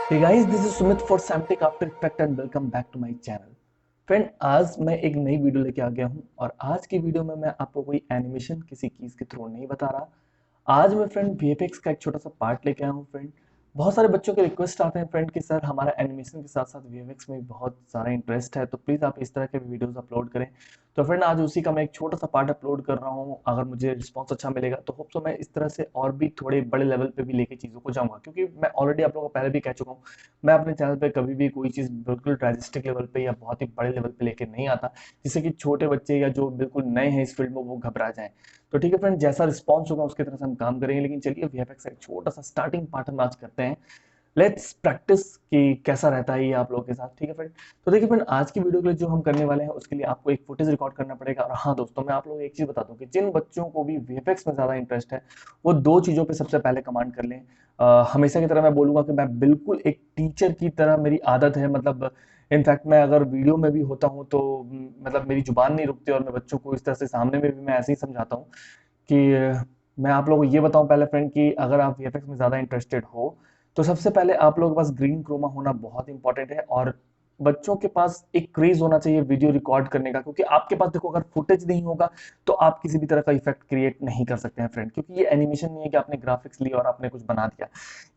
Hey guys, this is Sumit for Samtech After Effect and welcome back to my channel. Friend आज मैं एक नई video लेके आ गया हूँ और आज की वीडियो में मैं आपको कोई एनिमेशन किसी चीज़ के थ्रू नहीं बता रहा। आज मैं फ्रेंड वीएफएक्स का एक छोटा सा पार्ट लेके आया हूँ फ्रेंड। बहुत सारे बच्चों के रिक्वेस्ट आते हैं फ्रेंड कि सर हमारा एनिमेशन के साथ साथ वीएफएक्स में भी बहुत सारा इंटरेस्ट है, तो प्लीज़ आप इस तरह के वीडियोस अपलोड करें। तो फ्रेंड आज उसी का मैं एक छोटा सा पार्ट अपलोड कर रहा हूँ। अगर मुझे रिस्पॉन्स अच्छा मिलेगा तो होप सो मैं इस तरह से और भी थोड़े बड़े लेवल पे भी लेके चीज़ों को जाऊँगा, क्योंकि मैं ऑलरेडी आप लोगों को पहले भी कह चुका हूँ, मैं अपने चैनल पे कभी भी कोई चीज़ बिल्कुल ड्रास्टिक लेवल पे या बहुत ही बड़े लेवल पे लेके नहीं आता, जिससे कि छोटे बच्चे या जो बिल्कुल नए हैं इस फील्ड में वो घबरा जाएं। तो ठीक है फ्रेंड, जैसा रिस्पॉन्स होगा उसकी तरह से हम काम करेंगे, लेकिन चलिए वीएफएक्स का एक छोटा सा स्टार्टिंग पार्ट हम आज करते हैं। लेट्स प्रैक्टिस कि कैसा रहता है ये आप लोगों के साथ। ठीक है फ्रेंड, तो देखिए फ्रेंड, आज की वीडियो के लिए जो हम करने वाले हैं उसके लिए आपको एक फुटेज रिकॉर्ड करना पड़ेगा। और हाँ दोस्तों, मैं आप लोगों को एक चीज बता दूं कि जिन बच्चों को भी वीएफएक्स में ज्यादा इंटरेस्ट है वो दो चीजों पे सबसे पहले कमांड कर लें। हमेशा की तरह मैं बोलूंगा कि मैं बिल्कुल एक टीचर की तरह मेरी आदत है, मतलब इनफैक्ट मैं अगर वीडियो में भी होता हूँ तो मतलब मेरी जुबान नहीं रुकती और मैं बच्चों को इस तरह से सामने में भी मैं ऐसे ही समझाता हूँ कि मैं आप लोगों को ये बताऊं पहले फ्रेंड कि अगर आप वीएफएक्स में ज़्यादा इंटरेस्टेड हो तो सबसे पहले आप लोगों के पास ग्रीन क्रोमा होना बहुत इंपॉर्टेंट है, और बच्चों के पास एक क्रेज होना चाहिए वीडियो रिकॉर्ड करने का, क्योंकि आपके पास देखो अगर फुटेज नहीं होगा तो आप किसी भी तरह का इफेक्ट क्रिएट नहीं कर सकते हैं फ्रेंड, क्योंकि ये एनिमेशन नहीं है कि आपने ग्राफिक्स लिया और आपने कुछ बना दिया।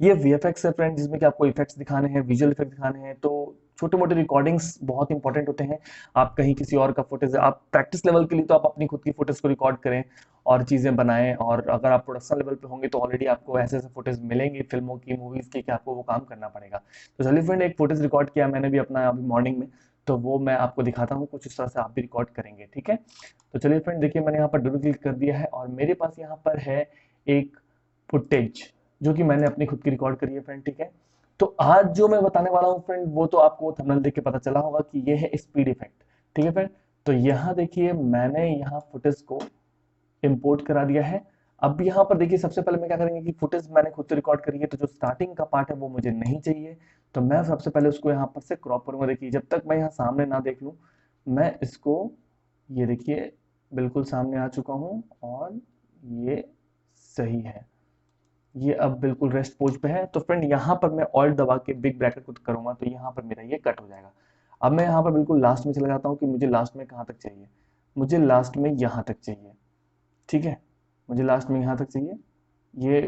ये वीएफएक्स है फ्रेंड, जिसमें कि आपको इफेक्ट्स दिखाने हैं, विजुअल इफेक्ट दिखाने हैं। तो छोटे मोटे रिकॉर्डिंग्स बहुत इंपॉर्टेंट होते हैं। आप कहीं किसी और का फुटेज, आप प्रैक्टिस लेवल के लिए तो आप अपनी खुद की फुटेज को रिकॉर्ड करें और चीज़ें बनाएं, और अगर आप प्रोडक्शन लेवल पे होंगे तो ऑलरेडी आपको ऐसे ऐसे फुटेज मिलेंगे फिल्मों की, मूवीज की, कि आपको वो काम करना पड़ेगा। तो चलिए फ्रेंड, एक फुटेज रिकॉर्ड किया मैंने भी अपना अभी मॉर्निंग में, तो वो मैं आपको दिखाता हूँ, कुछ इस तरह से आप भी रिकॉर्ड करेंगे। ठीक है, तो चलिए फ्रेंड, देखिए मैंने यहाँ पर डबल क्लिक कर दिया है और मेरे पास यहाँ पर है एक फुटेज जो कि मैंने अपनी खुद की रिकॉर्ड करी है फ्रेंड। ठीक है, तो आज जो मैं बताने वाला हूँ फ्रेंड वो तो आपको थंबनेल देख के पता चला होगा कि ये है स्पीड इफेक्ट। ठीक है फ्रेंड, तो यहाँ देखिए मैंने यहाँ फुटेज को इंपोर्ट करा दिया है। अब यहाँ पर देखिए सबसे पहले मैं क्या करेंगे कि फुटेज मैंने खुद से रिकॉर्ड करी है, तो जो स्टार्टिंग का पार्ट है वो मुझे नहीं चाहिए, तो मैं सबसे पहले उसको यहाँ पर से क्रॉप करूंगा। देखिए जब तक मैं यहाँ सामने ना देख लूँ मैं इसको, ये देखिए बिल्कुल सामने आ चुका हूँ और ये सही है। ये अब बिल्कुल रेस्ट पोज पे है। तो फ्रेंड यहाँ पर मैं ऑल्ट दबा के बिग ब्रैकेट को करूंगा तो यहाँ पर मेरा ये कट हो जाएगा। अब मैं यहाँ पर बिल्कुल लास्ट में चला जाता हूँ कि मुझे लास्ट में कहाँ तक चाहिए। मुझे लास्ट में यहाँ तक चाहिए। ठीक है, मुझे लास्ट में यहाँ तक चाहिए। ये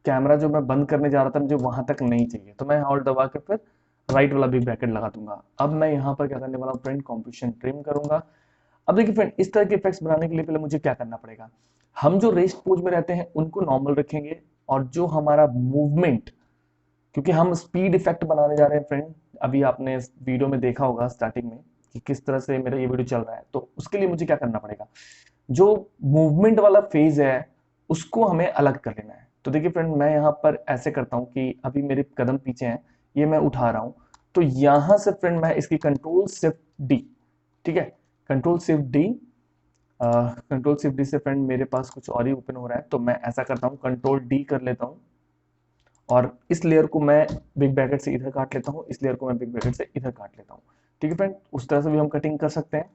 कैमरा जो मैं बंद करने जा रहा था मुझे वहां तक नहीं चाहिए, तो मैं ऑल्ट दबा के फिर राइट वाला बिग ब्रैकेट लगा दूंगा। अब मैं यहाँ पर क्या करने वाला हूँ फ्रेंड, कॉम्पोजिशन ट्रिम करूंगा। अब देखिए फ्रेंड, इस तरह के इफेक्ट्स बनाने के लिए पहले मुझे क्या करना पड़ेगा, हम जो रेस्ट पोज में रहते हैं उनको नॉर्मल रखेंगे, और जो हमारा मूवमेंट, क्योंकि हम स्पीड इफेक्ट बनाने जा रहे हैं फ्रेंड, अभी आपने इस वीडियो में देखा होगा स्टार्टिंग में कि किस तरह से मेरा ये वीडियो चल रहा है, तो उसके लिए मुझे क्या करना पड़ेगा, जो मूवमेंट वाला फेज है उसको हमें अलग कर लेना है। तो देखिए फ्रेंड, मैं यहाँ पर ऐसे करता हूँ कि अभी मेरे कदम पीछे हैं, ये मैं उठा रहा हूँ, तो यहां से फ्रेंड मैं इसकी कंट्रोल शिफ्ट डी, ठीक है, control shift D, control shift D से फ्रेंड मेरे पास कुछ और ही ओपन हो रहा है, तो मैं ऐसा करता हूँ कंट्रोल डी कर लेता हूँ, और इस लेयर को मैं बिग ब्रैकेट से इधर काट लेता हूँ, इस लेयर को मैं बिग ब्रैकेट से इधर काट लेता हूँ। ठीक है फ्रेंड, उस तरह से भी हम कटिंग कर सकते हैं।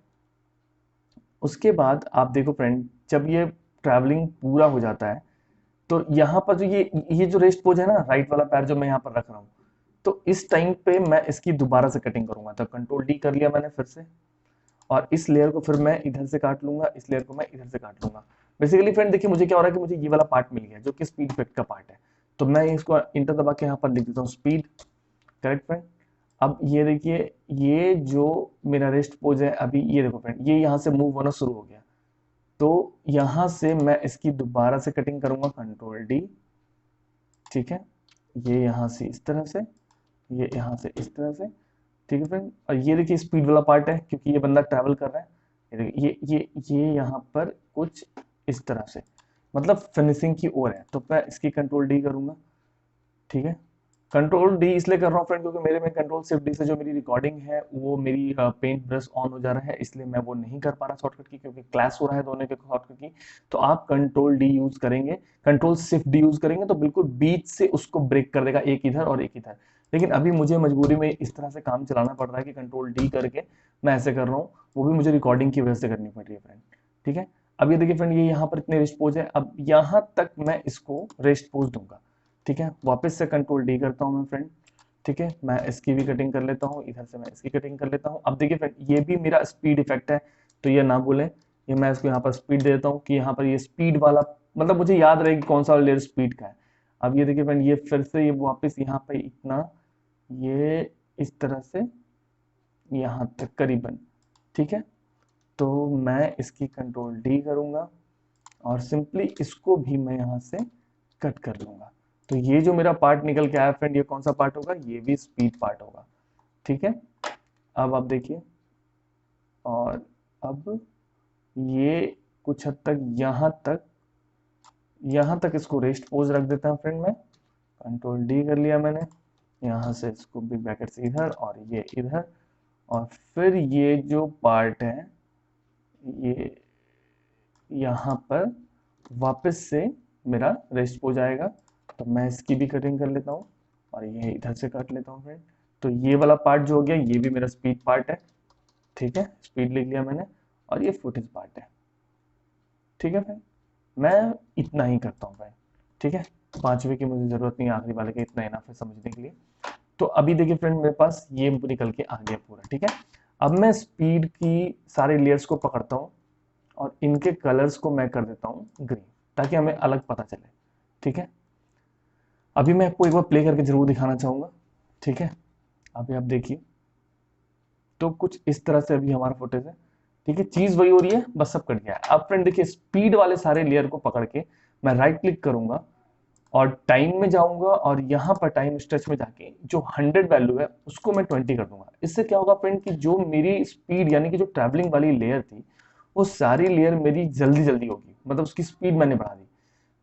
उसके बाद आप देखो फ्रेंड, जब ये ट्रैवलिंग पूरा हो जाता है तो यहाँ पर जो ये जो रेस्ट पोज है ना, राइट वाला पैर जो मैं यहाँ पर रख रहा हूँ, तो इस टाइम पे मैं इसकी दोबारा से कटिंग करूंगा। तो कंट्रोल डी कर लिया मैंने फिर से, और इस लेयर को फिर मैं इधर से काट लूंगा, इस लेयर को मैं इधर से काट लूंगा। बेसिकली फ्रेंड देखिए मुझे क्या हो रहा है कि मुझे ये वाला पार्ट मिल गया जो कि स्पीड इफेक्ट का पार्ट है, तो मैं इसको इंटर दबा के यहाँ पर लिख देता हूँ स्पीड। करेक्ट फ्रेंड, अब ये देखिए, ये जो मेरा रेस्ट पोज है अभी, ये देखो फ्रेंड ये यहाँ से मूव होना शुरू हो गया, तो यहां से मैं इसकी दोबारा से कटिंग करूंगा, कंट्रोल डी। ठीक है, ये यहां से इस तरह से, ये यहां से इस तरह से। ठीक है फ्रेंड, और ये देखिए स्पीड वाला पार्ट है क्योंकि ये बंदा ट्रैवल कर रहा है। ये देखिए ये यहाँ पर कुछ इस तरह से, मतलब फिनिशिंग की ओर है, तो मैं इसकी कंट्रोल डी करूंगा। ठीक है, कंट्रोल डी इसलिए कर रहा हूँ फ्रेंड क्योंकि मेरे में कंट्रोल शिफ्ट डी से जो मेरी रिकॉर्डिंग है वो मेरी पेंट ब्रश ऑन हो जा रहा है, इसलिए मैं वो नहीं कर पा रहा शॉर्टकट की, क्योंकि क्लैश हो रहा है दोनों के शॉर्टकट की। तो आप कंट्रोल डी यूज करेंगे, कंट्रोल शिफ्ट डी यूज करेंगे तो बिल्कुल बीच से उसको ब्रेक कर देगा, एक इधर और एक इधर। लेकिन अभी मुझे मजबूरी में इस तरह से काम चलाना पड़ रहा है कि कंट्रोल डी करके मैं ऐसे कर रहा हूँ, वो भी मुझे रिकॉर्डिंग की वजह से करनी पड़ रही है फ्रेंड। ठीक है, अब ये देखिए फ्रेंड, ये यहाँ पर इतने रेस्ट पोज है, अब यहाँ तक मैं इसको रेस्ट पोज दूंगा। ठीक है, वापस से कंट्रोल डी करता हूँ मैं फ्रेंड। ठीक है, मैं इसकी भी कटिंग कर लेता हूँ, इधर से मैं इसकी कटिंग कर लेता हूँ। अब देखिए फ्रेंड, ये भी मेरा स्पीड इफेक्ट है, तो ये ना भूलें, ये मैं इसको यहाँ पर स्पीड दे देता हूँ कि यहाँ पर ये स्पीड वाला, मतलब मुझे याद रहे कि कौन सा लेयर स्पीड का है। अब ये देखिए फ्रेंड, ये फिर से ये वापस यहाँ पे इतना, ये इस तरह से यहाँ तक करीबन, ठीक है। तो मैं इसकी कंट्रोल डी करूंगा और सिंपली इसको भी मैं यहाँ से कट कर लूंगा। तो ये जो मेरा पार्ट निकल के आया फ्रेंड, ये कौन सा पार्ट होगा, ये भी स्पीड पार्ट होगा, ठीक है। अब आप देखिए, और अब ये कुछ हद तक यहाँ तक इसको रेस्ट पोज रख देता हूँ फ्रेंड मैं। कंट्रोल डी कर लिया मैंने, यहाँ से इसको भी ब्रैकेट से इधर और ये इधर, और फिर ये जो पार्ट है ये यहाँ पर वापस से मेरा रेस्ट पोज आएगा। तो मैं इसकी भी कटिंग कर लेता हूँ और ये इधर से काट लेता हूँ फ्रेंड। तो ये वाला पार्ट जो हो गया, ये भी मेरा स्पीड पार्ट है, ठीक है, स्पीड लिख लिया मैंने, और ये फुटेज पार्ट है, ठीक है फ्रेंड। मैं इतना ही करता हूँ फ्रेंड, ठीक है। पांचवे की मुझे जरूरत नहीं, आखिरी वाले का इतना इनफ है समझने के लिए। तो अभी देखिए फ्रेंड, मेरे पास ये निकल के आ गया पूरा, ठीक है। अब मैं स्पीड की सारे लेयर्स को पकड़ता हूँ और इनके कलर्स को मैं कर देता हूँ ग्रीन, ताकि हमें अलग पता चले, ठीक है। अभी मैं आपको एक बार प्ले करके जरूर दिखाना चाहूंगा, ठीक है। अभी आप देखिए, तो कुछ इस तरह से अभी हमारा फुटेज है, ठीक है, चीज वही हो रही है, बस सब कट गया है। अब फ्रेंड देखिए, स्पीड वाले सारे लेयर को पकड़ के मैं राइट क्लिक करूंगा और टाइम में जाऊंगा और यहाँ पर टाइम स्ट्रेच में जाके जो 100 वैल्यू है उसको मैं 20 कर दूंगा। इससे क्या होगा फ्रेंड कि जो मेरी स्पीड यानी कि जो ट्रैवलिंग वाली लेयर थी, वो सारी लेयर मेरी जल्दी जल्दी होगी, मतलब उसकी स्पीड मैंने बढ़ा दी।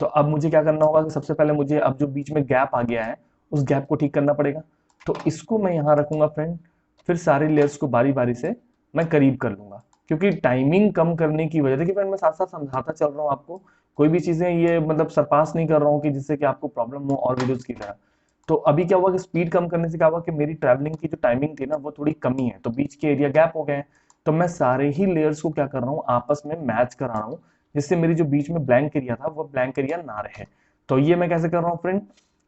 तो अब मुझे क्या करना होगा कि सबसे पहले मुझे अब जो बीच में गैप आ गया है, उस गैप को ठीक करना पड़ेगा। तो इसको मैं यहाँ रखूंगा फ्रेंड, फिर सारी लेयर्स को बारी बारी से मैं करीब कर लूंगा, क्योंकि टाइमिंग कम करने की वजह, देखिए फ्रेंड मैं साथ साथ समझाता चल रहा हूँ आपको, कोई भी चीजें ये मतलब सरपास नहीं कर रहा हूँ कि जिससे कि आपको प्रॉब्लम हो और वीडियोस की तरह। तो अभी क्या हुआ कि स्पीड कम करने से क्या हुआ कि मेरी ट्रैवलिंग की जो टाइमिंग थी ना, वो थोड़ी कमी है, तो बीच के एरिया गैप हो गए हैं। तो मैं सारे ही लेयर्स को क्या कर रहा हूँ, आपस में मैच करा रहा हूँ, जिससे मेरी जो बीच में ब्लैंक एरिया था वो ब्लैंक एरिया ना रहे। तो ये मैं कैसे कर रहा हूँ फ्रेंड,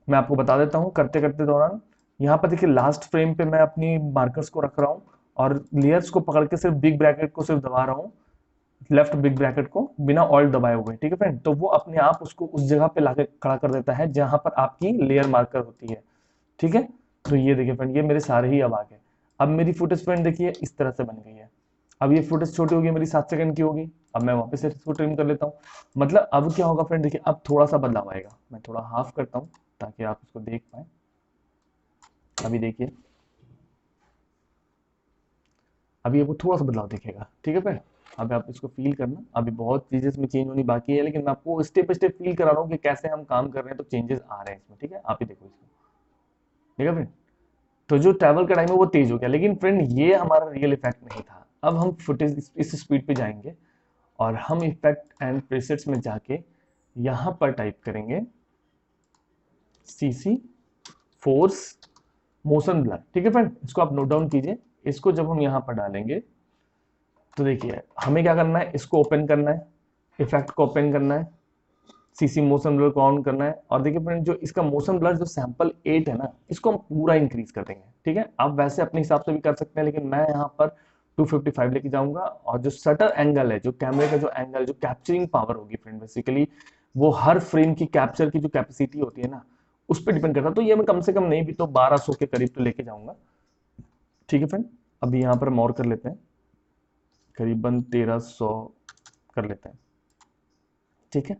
मैं आपको बता देता हूँ करते करते दौरान। यहाँ पर देखिए लास्ट फ्रेम पे मैं अपनी मार्कर्स को रख रहा हूँ और लेयर्स को पकड़ के सिर्फ बिग ब्रैकेट को सिर्फ दबा रहा हूँ, लेफ्ट बिग ब्रैकेट को बिना ऑल्ट दबाए हुए, ठीक है फ्रेंड। तो वो अपने आप उसको उस जगह पे लाके खड़ा कर देता है जहां पर आपकी लेयर मार्कर होती है, ठीक है। तो ये देखिए फ्रेंड, ये मेरे सारे ही अब आ गए। अब मेरी फुटेज फ्रेंड देखिए इस तरह से बन गई है। अब ये फुटेज छोटी होगी, मेरी 7 सेकंड की होगी। अब मैं वापस से इसको ट्रिम कर लेता हूँ। मतलब अब क्या होगा फ्रेंड, देखिए अब थोड़ा सा बदलाव आएगा, मैं थोड़ा हाफ करता हूँ ताकि आप इसको देख पाए। अभी देखिए, अभी आपको थोड़ा सा बदलाव दिखेगा, ठीक है फ्रेंड। अभी आप इसको फील करना, अभी बहुत चीजें इसमें चेंज होनी बाकी है, लेकिन मैं आपको स्टेप बाय स्टेप फील करा रहा हूँ कि कैसे हम काम कर रहे हैं, तो चेंजेस आ रहे हैं इसमें, ठीक है। आप ही देखो इसको, ठीक है फ्रेंड। तो जो ट्रैवल का टाइम है वो तेज हो गया, लेकिन फ्रेंड ये हमारा रियल इफेक्ट नहीं था। अब हम फुटेज इस स्पीड पे जाएंगे और हम इफेक्ट एंड प्रीसेट्स में जाके यहां पर टाइप करेंगे सीसी फोर्स मोशन ब्लर, ठीक है फ्रेंड। इसको आप नोट डाउन कीजिए। इसको जब हम यहां पर डालेंगे तो देखिए हमें क्या करना है, इसको ओपन करना है, इफेक्ट को ओपन करना है, सीसी मोशन ब्लर को ऑन करना है, और देखिए फ्रेंड जो इसका मोशन ब्लर जो सैंपल 8 है ना, इसको हम पूरा इंक्रीज कर देंगे, ठीक है। आप वैसे अपने हिसाब से भी कर सकते हैं, लेकिन मैं यहाँ पर 255 लेके जाऊंगा। और जो शटर एंगल है, जो कैमरे का जो एंगल, जो कैप्चरिंग पावर होगी फ्रेंड, बेसिकली वो हर फ्रेम की कैप्चर की जो कैपेसिटी होती है ना, उस पर डिपेंड करता है। तो ये मैं कम से कम नहीं भी तो 1200 के करीब तो लेके जाऊंगा, ठीक है फ्रेंड। अभी यहाँ पर मोर कर लेते हैं, करीबन 1300 कर लेते हैं, ठीक है।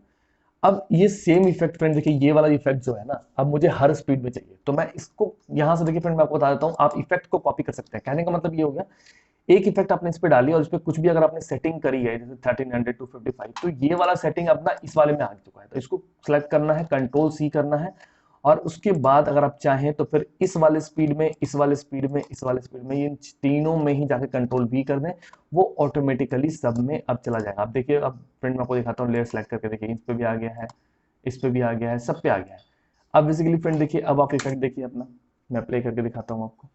अब ये सेम इफेक्ट फ्रेंड देखिए, ये वाला इफेक्ट जो है ना, अब मुझे हर स्पीड में चाहिए, तो मैं इसको यहां से देखिए फ्रेंड, मैं आपको बता देता हूं, आप इफेक्ट को कॉपी कर सकते हैं। कहने का मतलब ये हो गया, एक इफेक्ट आपने इस पे डाली और इस पे कुछ भी अगर आपने सेटिंग करी है, जैसे 1300 255, तो ये वाला सेटिंग अपना इस वाले में आ चुका है। तो इसको सेलेक्ट करना है, कंट्रोल सी करना है, और उसके बाद अगर आप चाहें तो फिर इस वाले स्पीड में, इस वाले स्पीड में, इस वाले स्पीड में, इन तीनों में ही जाके कंट्रोल भी कर दें, वो ऑटोमेटिकली सब में अब चला जाएगा। आप देखिए, अब फ्रेंड मैं आपको दिखाता हूँ, लेयर सेलेक्ट करके देखिए, इस पे भी आ गया है, इस पे भी आ गया है, सब पे आ गया है। अब बेसिकली फ्रेंड देखिए, अब आप इफेक्ट देखिए अपना, मैं प्ले करके दिखाता हूँ आपको।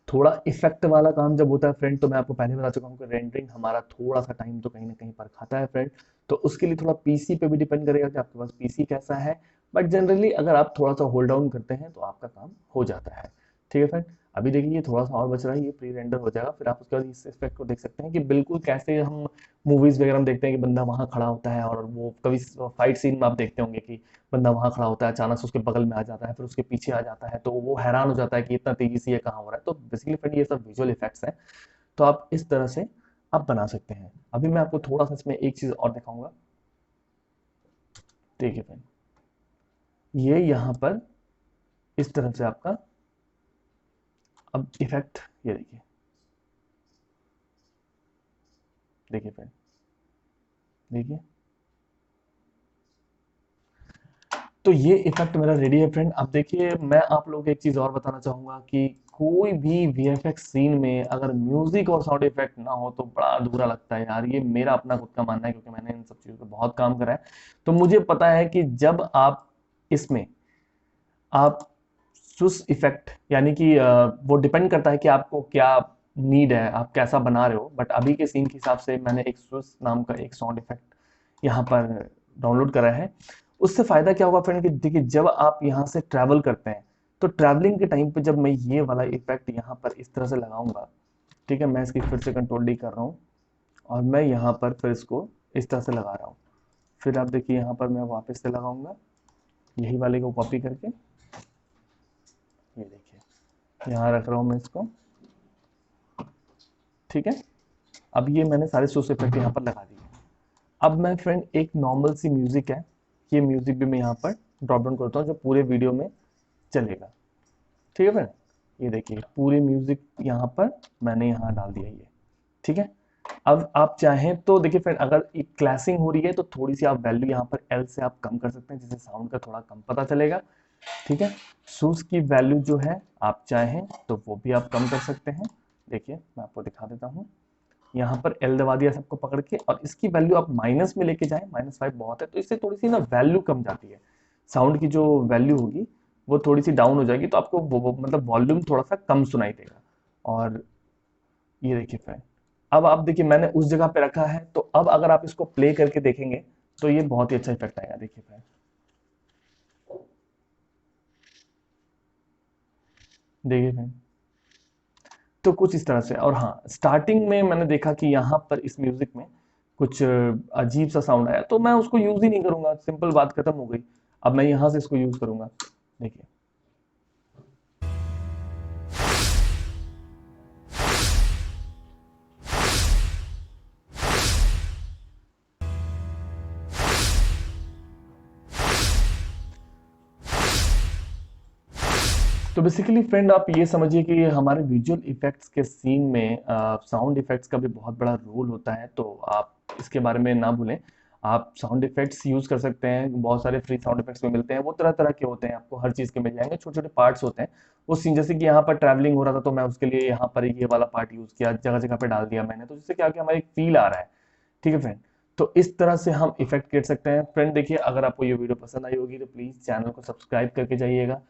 थोड़ा इफेक्ट वाला काम जब होता है फ्रेंड, तो मैं आपको पहले बता चुका हूँ कि रेंडरिंग हमारा थोड़ा सा टाइम तो कहीं ना कहीं पर खाता है फ्रेंड। तो उसके लिए थोड़ा पीसी पे भी डिपेंड करेगा कि आपके पास पीसी कैसा है, बट जनरली अगर आप थोड़ा सा होल्ड डाउन करते हैं तो आपका काम हो जाता है। ठीक है फ्रेंड, अभी देखिए ये थोड़ा सा और बच रहा है, ये प्री रेंडर हो जाएगा, फिर आप उसके बाद इस इफेक्ट को देख सकते हैं कि बिल्कुल कैसे हम मूवीज वगैरह में देखते हैं कि बंदा वहां खड़ा होता है, और वो कभी फाइट सीन में आप देखते होंगे कि बंदा वहां खड़ा होता है, अचानक से उसके बगल में आ जाता है, फिर उसके पीछे आ जाता है, तो वो हैरान हो जाता है कि इतना तेजी से ये कहाँ हो रहा है। तो बेसिकली फ्रेंड ये सब विजुअल इफेक्ट्स हैं, तो आप इस तरह से आप बना सकते हैं। अभी मैं आपको थोड़ा सा इसमें एक चीज और दिखाऊंगा। देखिए फ्रेंड, ये यहाँ पर इस तरह से आपका अब इफेक्ट, ये देखिए, देखिए फ्रेंड, देखिए, तो ये इफेक्ट मेरा रेडी है फ्रेंड। अब देखिए मैं आप लोगों को एक चीज और बताना चाहूंगा कि कोई भी वीएफएक्स सीन में अगर म्यूजिक और साउंड इफेक्ट ना हो तो बड़ा अधूरा लगता है यार। ये मेरा अपना खुद का मानना है, क्योंकि मैंने इन सब चीजों पे बहुत काम करा है। तो मुझे पता है कि जब आप इसमें आप सुस इफेक्ट, यानी कि वो डिपेंड करता है कि आपको क्या नीड है, आप कैसा बना रहे हो, बट अभी के सीन के हिसाब से मैंने एक सुस नाम का एक साउंड इफेक्ट यहाँ पर डाउनलोड करा है। उससे फायदा क्या होगा फ्रेंड कि देखिए जब आप यहाँ से ट्रैवल करते हैं तो ट्रैवलिंग के टाइम पे जब मैं ये वाला इफेक्ट यहाँ पर इस तरह से लगाऊंगा, ठीक है, मैं इसकी फिर से कंट्रोल डी कर रहा हूँ और मैं यहाँ पर फिर इसको इस तरह से लगा रहा हूँ। फिर आप देखिए यहाँ पर मैं वापस से लगाऊंगा यही वाले को कॉपी करके, ये देखिए यहाँ रख रहा हूँ मैं इसको, ठीक है। अब ये मैंने सारे सोर्स इफेक्ट यहाँ पर लगा दिए। अब मैं फ्रेंड एक नॉर्मल सी म्यूजिक है, ये म्यूजिक भी मैं यहाँ पर ड्रॉप डाउन करता हूँ जो पूरे वीडियो में चलेगा। ठीक है फ्रेंड, ये देखिए पूरी म्यूजिक यहाँ पर मैंने यहाँ डाल दिया ये, ठीक है। अब आप चाहें तो देखिए फ्रेंड अगर एक क्लैसिंग हो रही है तो थोड़ी सी आप वैल्यू यहाँ पर एल से आप कम कर सकते हैं, जिससे साउंड का थोड़ा कम पता चलेगा, ठीक है। सूस की वैल्यू जो है आप चाहें तो वो भी आप कम कर सकते हैं। देखिए मैं आपको दिखा देता हूँ, यहाँ पर एल दबा दिया सबको पकड़ के, और इसकी वैल्यू आप माइनस में लेके जाएं, -5 बहुत है, तो इससे थोड़ी सी ना वैल्यू कम जाती है, साउंड की जो वैल्यू होगी वो थोड़ी सी डाउन हो जाएगी, तो आपको मतलब वॉल्यूम थोड़ा सा कम सुनाई देगा। और ये देखिए फ्रेंड, अब आप देखिए मैंने उस जगह पे रखा है, तो अब अगर आप इसको प्ले करके देखेंगे तो ये बहुत ही अच्छा इफेक्ट आएगा। देखिए फ्रेंड, देखिए फ्रेंड, तो कुछ इस तरह से। और हाँ, स्टार्टिंग में मैंने देखा कि यहाँ पर इस म्यूजिक में कुछ अजीब सा साउंड आया, तो मैं उसको यूज ही नहीं करूंगा, सिंपल बात खत्म हो गई। अब मैं यहाँ से इसको यूज करूंगा, देखिए। तो बेसिकली फ्रेंड आप ये समझिए कि हमारे विजुअल इफेक्ट्स के सीन में साउंड इफेक्ट्स का भी बहुत बड़ा रोल होता है, तो आप इसके बारे में ना भूलें। आप साउंड इफेक्ट्स यूज कर सकते हैं, बहुत सारे फ्री साउंड इफेक्ट्स में मिलते हैं, वो तरह तरह के होते हैं, आपको हर चीज के मिल जाएंगे, छोटे छोटे पार्ट्स होते हैं। वो सीन जैसे कि यहाँ पर ट्रैवलिंग हो रहा था तो मैं उसके लिए यहाँ पर ये वाला पार्ट यूज किया, जगह जगह पे डाल दिया मैंने, तो जिससे क्या कि हमारा एक फील आ रहा है। ठीक है फ्रेंड, तो इस तरह से हम इफेक्ट कर सकते हैं। फ्रेंड देखिए अगर आपको ये वीडियो पसंद आई होगी तो प्लीज चैनल को सब्सक्राइब करके जाइएगा।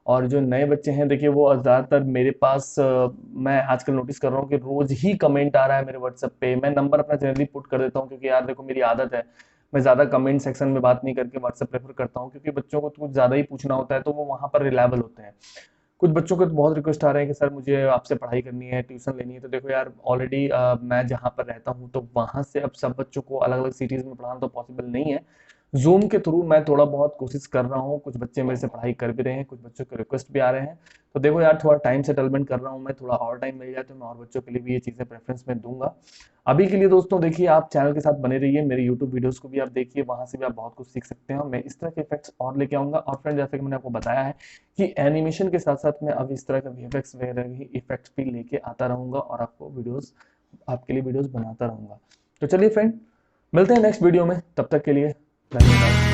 और जो नए बच्चे हैं देखिए वो ज़्यादातर मेरे पास मैं आजकल नोटिस कर रहा हूँ कि रोज ही कमेंट आ रहा है मेरे व्हाट्सएप पे। मैं नंबर अपना जनरली पुट कर देता हूँ, क्योंकि यार देखो मेरी आदत है, मैं ज़्यादा कमेंट सेक्शन में बात नहीं करके व्हाट्सएप प्रेफर करता हूँ, क्योंकि बच्चों को तो कुछ ज़्यादा ही पूछना होता है तो वो वहाँ पर रिलायबल होते हैं। कुछ बच्चों को तो बहुत रिक्वेस्ट आ रहे हैं कि सर मुझे आपसे पढ़ाई करनी है, ट्यूशन लेनी है। तो देखो यार ऑलरेडी मैं जहाँ पर रहता हूँ तो वहाँ से अब सब बच्चों को अलग अलग सिटीज़ में पढ़ाना तो पॉसिबल नहीं है। जूम के थ्रू मैं थोड़ा बहुत कोशिश कर रहा हूँ, कुछ बच्चे मेरे से पढ़ाई कर भी रहे हैं, कुछ बच्चों के रिक्वेस्ट भी आ रहे हैं। तो देखो यार थोड़ा टाइम सेटलमेंट कर रहा हूँ मैं, थोड़ा और टाइम मिल जाए तो मैं और बच्चों के लिए भी ये चीज़ें प्रेफरेंस में दूंगा। अभी के लिए दोस्तों देखिए आप चैनल के साथ बने रहिए, मेरे यूट्यूब वीडियोस को भी आप देखिए, वहां से भी आप बहुत कुछ सीख सकते हैं। मैं इस तरह के इफेक्ट्स और लेके आऊंगा। और फ्रेंड जैसे कि मैंने आपको बताया है कि एनिमेशन के साथ साथ मैं अब इस तरह का वीएफएक्स वगैरह भी इफेक्ट्स भी लेके आता रहूंगा और आपको वीडियोस, आपके लिए वीडियोस बनाता रहूंगा। तो चलिए फ्रेंड, मिलते हैं नेक्स्ट वीडियो में, तब तक के लिए धन्यवाद।